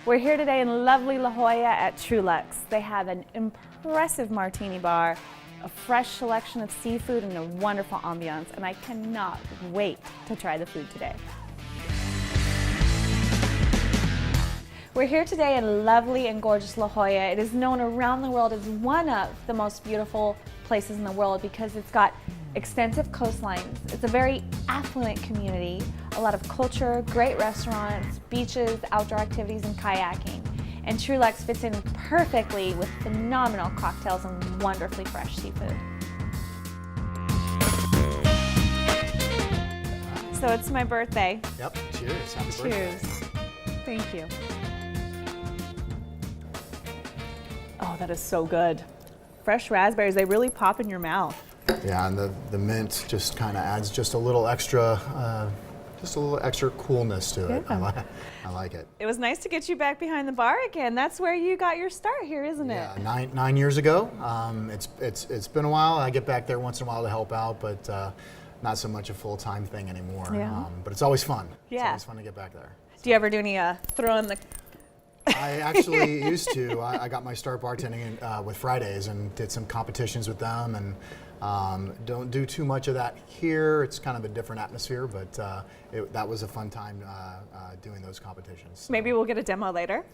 We're here today in lovely La Jolla at Truluck. They have an impressive martini bar, a fresh selection of seafood, and a wonderful ambiance, and I cannot wait to try the food today. We're here today in lovely and gorgeous La Jolla. It is known around the world as one of the most beautiful places in the world because it's got extensive coastlines. It's a very affluent community, a lot of culture, great restaurants, beaches, outdoor activities, and kayaking. And Truluck fits in perfectly with phenomenal cocktails and wonderfully fresh seafood. So it's my birthday. Yep, cheers. Happy birthday. Cheers. Thank you. Oh, that is so good. Fresh raspberries, they really pop in your mouth. Yeah, and the mint just kind of adds just a little extra coolness to it. Yeah. I like it. It was nice to get you back behind the bar again. That's where you got your start here, isn't it? Yeah, nine years ago. It's been a while. I get back there once in a while to help out, but not so much a full-time thing anymore. Yeah. But it's always fun. Yeah. It's always fun to get back there. Do you ever do any throw in the... I actually used to. I got my start bartending with Fridays and did some competitions with them, and don't do too much of that here. It's kind of a different atmosphere, but that was a fun time doing those competitions. So. Maybe we'll get a demo later.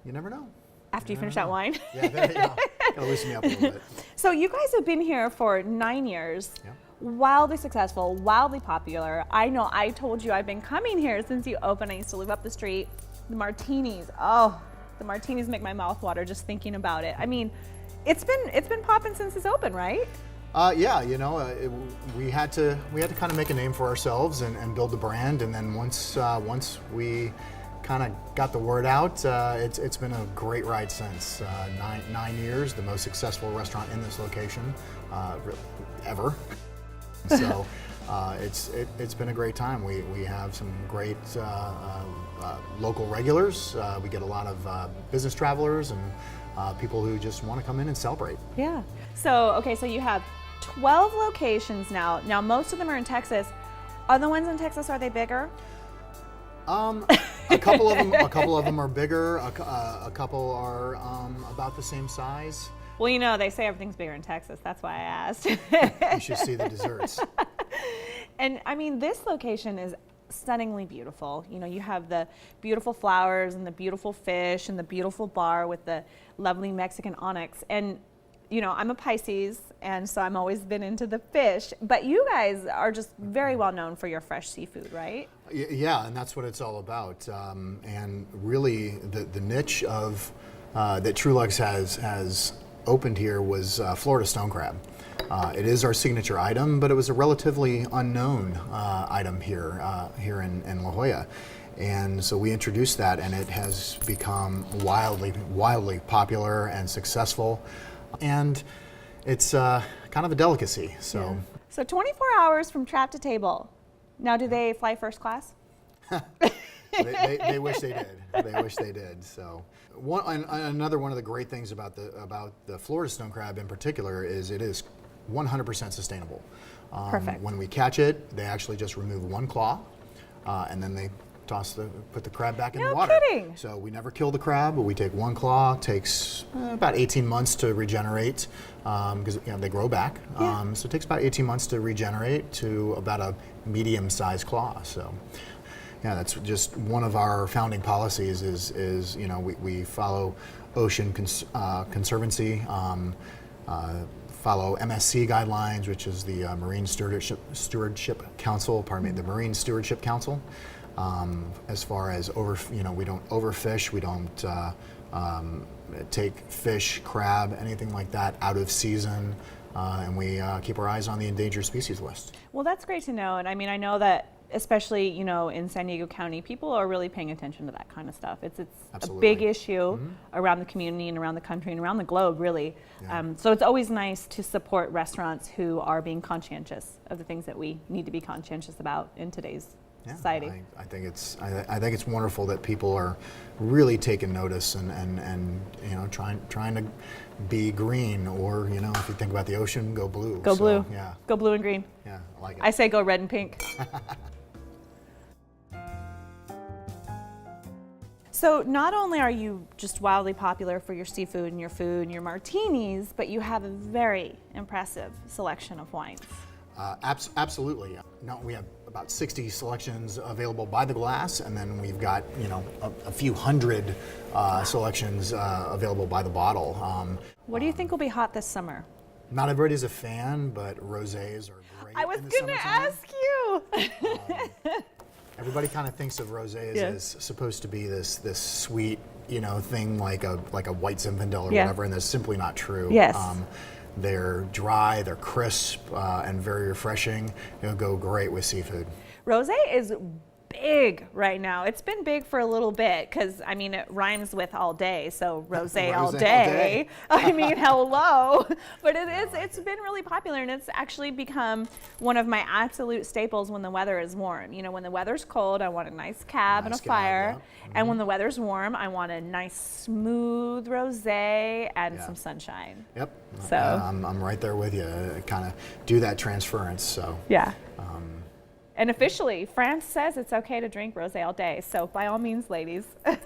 You never know. After you finish that wine. Yeah, there you go. Gotta loosen me up a little bit. So you guys have been here for 9 years. Yeah. Wildly successful, wildly popular. I know I told you I've been coming here since you opened. I used to live up the street. The martinis, the martinis make my mouth water just thinking about it. I mean, it's been popping since it's open, right? Yeah, you know, we had to kind of make a name for ourselves and build the brand, and then once we kind of got the word out, it's been a great ride since. 9 years, the most successful restaurant in this location ever. So it's been a great time. We have some great local regulars. We get a lot of business travelers and people who just want to come in and celebrate. Yeah. So you have 12 locations now. Now most of them are in Texas. Are the ones in Texas, are they bigger? A couple of them are bigger. A couple are about the same size. Well, you know, they say everything's bigger in Texas. That's why I asked. You should see the desserts. And I mean, this location is stunningly beautiful. You know, you have the beautiful flowers and the beautiful fish and the beautiful bar with the lovely Mexican onyx. And, you know, I'm a Pisces, and so I'm always been into the fish. But you guys are just very well known for your fresh seafood, right? Yeah, and that's what it's all about. And really, the niche of that Truluck has opened here was Florida stone crab. It is our signature item, but it was a relatively unknown item here in La Jolla. And so we introduced that, and it has become wildly popular and successful. And it's kind of a delicacy. So, yeah. So 24 hours from trap to table. Now, do they fly first class? They wish they did. They wish they did. So, another one of the great things about the Florida stone crab in particular is it is 100% sustainable. Perfect. When we catch it, they actually just remove one claw, and then they put the crab back in the water. No kidding. So we never kill the crab, but we take one claw. It takes about 18 months to regenerate because they grow back. Yeah. So it takes about 18 months to regenerate to about a medium-sized claw. So. Yeah, that's just one of our founding policies is you know, we follow Ocean Conservancy, follow MSC guidelines, which is the Marine Stewardship Council, the Marine Stewardship Council. As far as we don't overfish, we don't take fish, crab, anything like that out of season, and we keep our eyes on the endangered species list. Well, that's great to know, and I mean, I know that especially, you know, in San Diego County, people are really paying attention to that kind of stuff. It's a big issue around the community and around the country and around the globe, really. Yeah. So it's always nice to support restaurants who are being conscientious of the things that we need to be conscientious about in today's society. I think it's wonderful that people are really taking notice and you know, trying to be green, or, you know, if you think about the ocean, go blue. Go blue. Yeah. Go blue and green. Yeah, I like it. I say go red and pink. So not only are you just wildly popular for your seafood and your food and your martinis, but you have a very impressive selection of wines. Absolutely. No, we have about 60 selections available by the glass, and then we've got a few hundred selections available by the bottle. What do you think will be hot this summer? Not everybody's a fan, but rosés are great. I was in the going to summertime. ask you. Everybody kind of thinks of rosés Yeah. as supposed to be this sweet, thing like a white Zinfandel or Yeah. whatever, and that's simply not true. Yes. They're dry, they're crisp, and very refreshing. It'll go great with seafood. Rosé is big right now. It's been big for a little bit because, I mean, it rhymes with all day, so rosé all Rosé all day. day. I mean, hello. But it's been really popular, and it's actually become one of my absolute staples when the weather is warm. When the weather's cold, I want a nice cab and a Nice cab, fire. yeah. And when the weather's warm, I want a nice smooth rosé and Yeah. some sunshine. Yep. So- I'm right there with you. Kind of do that transference. So. Yeah. And officially, France says it's okay to drink rosé all day. So by all means, ladies. As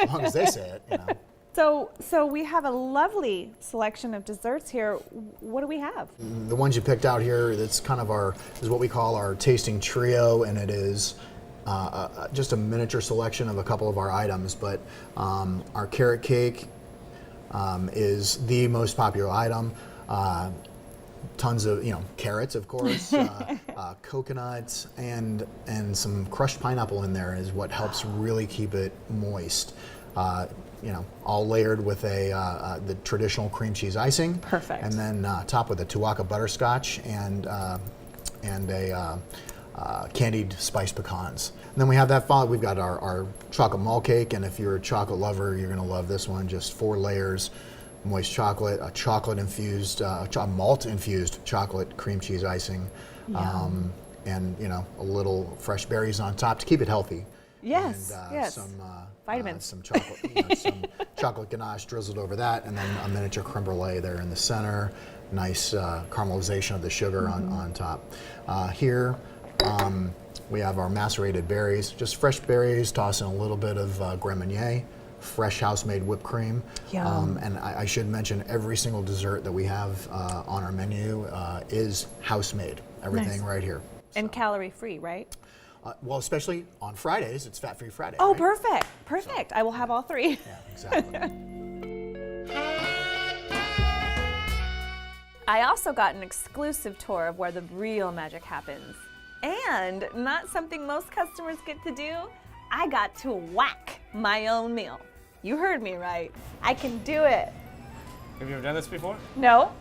long as they say it. So we have a lovely selection of desserts here. What do we have? The ones you picked out here, that's kind of is what we call our tasting trio, and it is just a miniature selection of a couple of our items. But our carrot cake is the most popular item. Tons of carrots, of course, coconuts, and some crushed pineapple in there is what helps really keep it moist. All layered with the traditional cream cheese icing. Perfect. And then topped with a Tuaca butterscotch and candied spiced pecans. And then we have that followed. We've got our chocolate malt cake, and if you're a chocolate lover, you're gonna love this one. Just 4 layers. Moist chocolate, a malt infused chocolate cream cheese icing, and a little fresh berries on top to keep it healthy. Yes, And, yes. Some Vitamins. some chocolate, some chocolate ganache drizzled over that, and then a miniature creme brulee there in the center. Nice caramelization of the sugar on top. Here. We have our macerated berries, just fresh berries, toss in a little bit of Grand Marnier, fresh house-made whipped cream. Yum. And I should mention every single dessert that we have on our menu is house-made. Everything Nice. right here. And calorie-free, right? Well, especially on Fridays, it's Fat-Free Friday. Oh, right? perfect. Perfect. I will have all 3. Yeah, exactly. I also got an exclusive tour of where the real magic happens. And not something most customers get to do, I got to whack my own meal. You heard me right. I can do it. Have you ever done this before? No?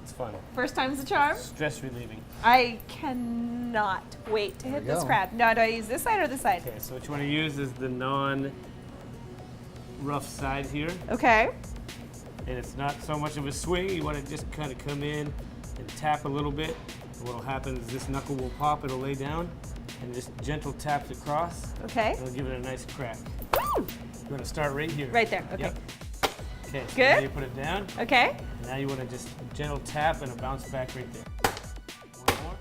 It's fun. First time's the charm? Stress relieving. I cannot wait to hit There you this go. crab. Now, do I use this side or this side? Okay, so what you want to use is the non-rough side here. Okay. And it's not so much of a swing. You want to just kind of come in and tap a little bit. And what'll happen is this knuckle will pop, it'll lay down, and just gentle taps across. Okay. It'll give it a nice crack. Woo! You want to start right here. Right there, okay. Yep. Okay, so Good. now you put it down. Okay. And now you want to just gentle tap and a bounce back right there. One more.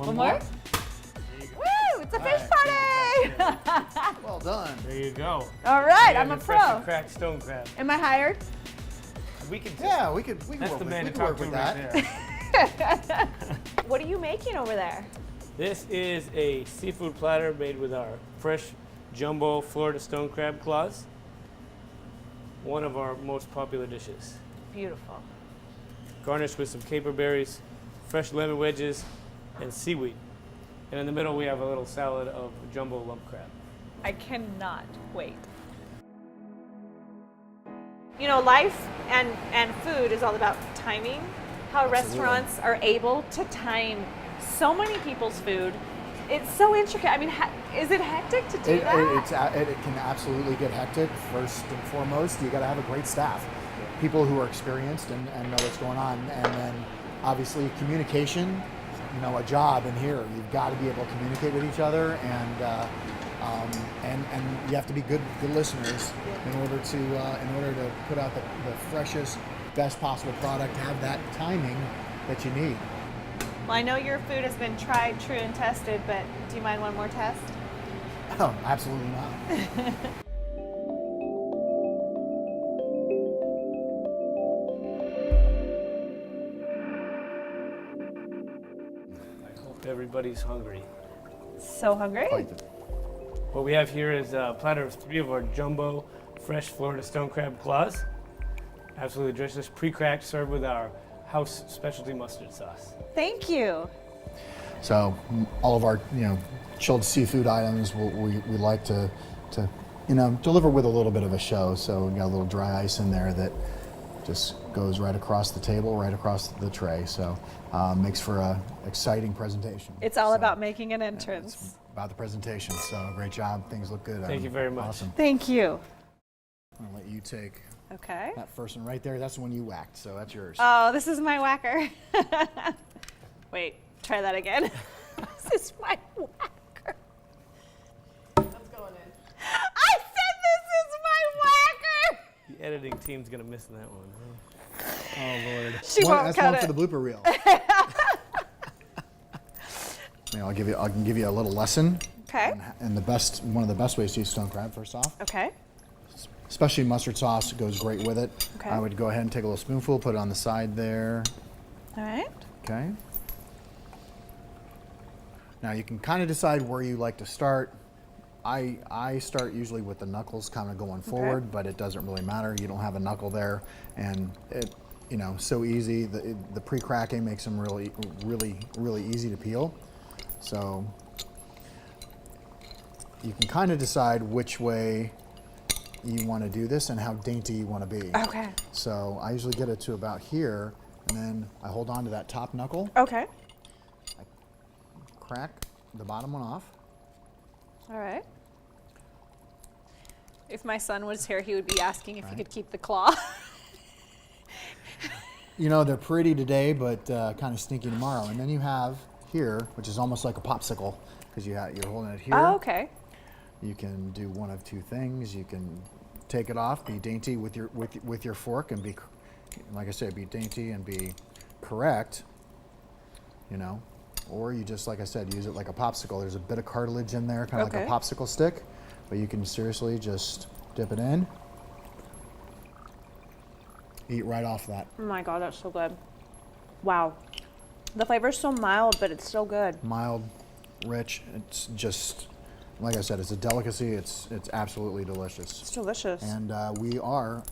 One more? There you go. Woo! It's a fish party! Well done. There you go. All right, You I'm a have your freshly pro. cracked stone crab. Am I hired? We can just, Yeah, we could that's work the with, man we to could work talk to with right that. there. What are you making over there? This is a seafood platter made with our fresh jumbo Florida stone crab claws. One of our most popular dishes. Beautiful. Garnished with some caper berries, fresh lemon wedges, and seaweed. And in the middle we have a little salad of jumbo lump crab. I cannot wait. You know, life and food is all about timing. How restaurants are able to time so many people's food. It's so intricate. I mean, is it hectic to do that? It can absolutely get hectic. First and foremost, you got to have a great staff, people who are experienced and know what's going on, and then obviously communication. A job in here. You've got to be able to communicate with each other, and you have to be good listeners in order to put out the freshest, best possible product. Have that timing that you need. Well, I know your food has been tried, true, and tested, but do you mind one more test? Oh, absolutely not. everybody's hungry. So hungry. What we have here is a platter of 3 of our jumbo fresh Florida stone crab claws. Absolutely delicious, pre-cracked, served with our house specialty mustard sauce. Thank you. So all of our chilled seafood items we like to deliver with a little bit of a show. So we got a little dry ice in there that just goes right across the table, right across the tray. So makes for a exciting presentation. It's all So, about making an it's entrance. about the presentation. So great job. Things look good. Thank you very much. Awesome. Thank you. I'm gonna let you take Okay. that first one right there. That's the one you whacked. So that's yours. Oh, this is my whacker. Wait, try that again. This is my whacker. That's going in. I said this is my whacker. The editing team's gonna miss that one. Huh? Oh Lord. She won't That's cut one it. for the blooper reel. I can give you a little lesson. Okay. And one of the best ways to use stone crab, first off, Okay. especially mustard sauce goes great with it. Okay. I would go ahead and take a little spoonful, put it on the side there. All right. Okay. Now you can kind of decide where you like to start. I start usually with the knuckles kind of going forward, but it doesn't really matter. You don't have a knuckle there, and it, so easy. The pre-cracking makes them really easy to peel. So you can kind of decide which way you want to do this and how dainty you want to be. Okay. So I usually get it to about here, and then I hold on to that top knuckle, Okay. crack the bottom one off. All right. If my son was here, he would be asking if he could keep the claw. They're pretty today, but kind of sneaky tomorrow. And then you have here, which is almost like a popsicle, because you're holding it here. Oh, okay. You can do one of two things. You can take it off, be dainty with your fork, and be, like I said, be dainty and be correct. Or you just, like I said, use it like a popsicle. There's a bit of cartilage in there, kind of like a popsicle stick, but you can seriously just dip it in. Eat right off that. Oh my God, that's so good. Wow. The flavor's so mild, but it's so good. Mild, rich. It's just, like I said, it's a delicacy. It's absolutely delicious. It's delicious. And we are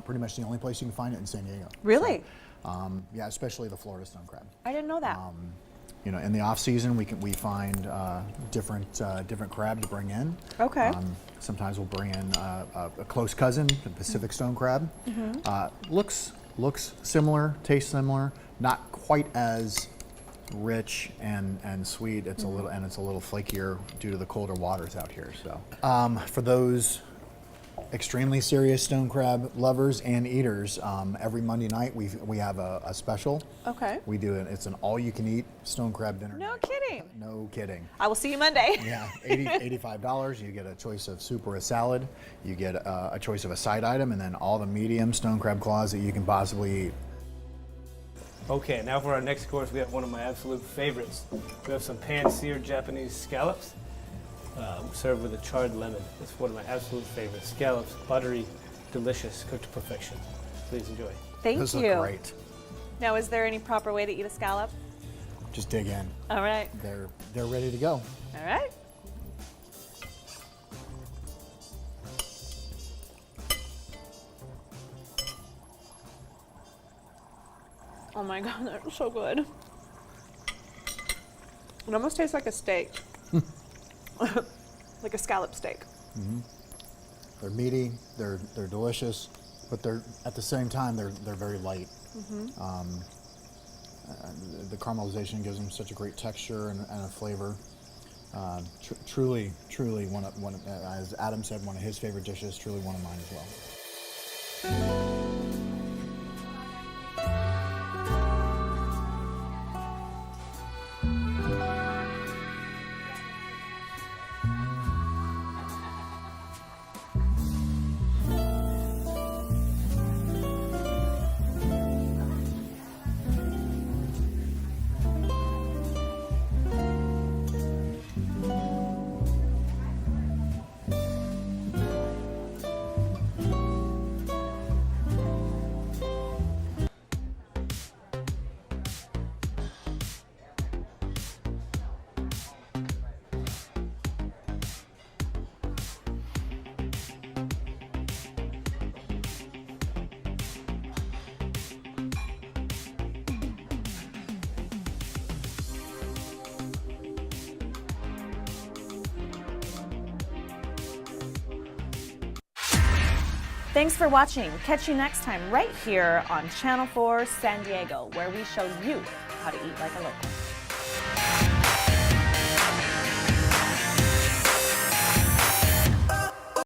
pretty much the only place you can find it in San Diego. Really? So, yeah, especially the Florida stone crab. I didn't know that. In the off season, we find different crab to bring in. Okay. Sometimes we'll bring in a close cousin, the Pacific stone crab. Looks similar, tastes similar, not quite as rich and sweet. It's a little flakier due to the colder waters out here. So for those extremely serious stone crab lovers and eaters, every Monday night we have a special. Okay. We do it. It's an all-you-can-eat stone crab dinner. No night. kidding. No kidding. I will see you Monday. Yeah, $85. You get a choice of soup or a salad. You get a choice of a side item, and then all the medium stone crab claws that you can possibly eat. Okay, now for our next course, we have one of my absolute favorites. We have some pan-seared Japanese scallops, served with a charred lemon. It's one of my absolute favorites. Scallops, buttery, delicious, cooked to perfection. Please enjoy. Thank Those you. look great. Now, is there any proper way to eat a scallop? Just dig in. All right. They're ready to go. All right. Oh my God, they're so good. It almost tastes like a steak. Like a scallop steak. They're meaty. They're delicious, but they're at the same time they're very light. The caramelization gives them such a great texture and a flavor. Truly one of, as Adam said, one of his favorite dishes. Truly one of mine as well. Thanks for watching. Catch you next time right here on Channel 4 San Diego, where we show you how to eat like a local.